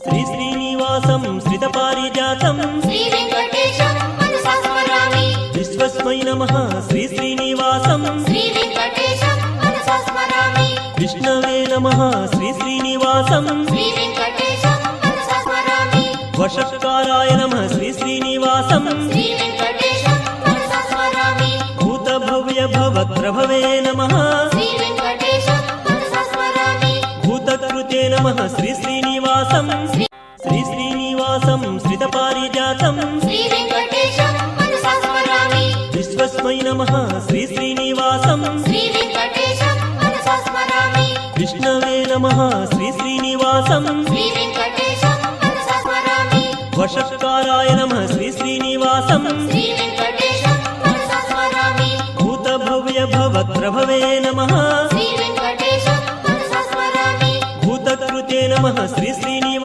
శ్రీ శ్రీనివాసం శ్రితపారిజాతం శ్రీ వెంకటేశం మనసా స్మరామి విశ్వస్మై నమః శ్రీ శ్రీనివాసం శ్రీ వెంకటేశం మనసా స్మరామి విష్ణవే నమః శ్రీ శ్రీనివాసం శ్రీ వెంకటేశం మనసా స్మరామి వషట్కారాయ నమః శ్రీ శ్రీనివాసం శ్రీ వెంకటేశం మనసా స్మరామి భూతభవ్య భవత్ప్రభవే నమః శ్రీ వెంకటేశం మనసా స్మరామి భూతకృతే నమః శ్రీ శ్రీనివాసం శ్రీ శ్రీనివాసం శ్రితపారిజాతం శ్రీ వెంకటేశం మనసా స్మరామి విశ్వస్మై నమః శ్రీ శ్రీనివాసం శ్రీ వెంకటేశం మనసా స్మరామి విష్ణవే నమః శ్రీ శ్రీనివాసం శ్రీ వెంకటేశం మనసా స్మరామి వషట్కారాయ నమః శ్రీ శ్రీనివాసం శ్రీ వెంకటేశం మనసా స్మరామి భూతభవ్య భవత్ప్రభవే నమః శ్రీ వెంకటేశం మనసా స్మరామి భూతకృతే నమః శ్రీ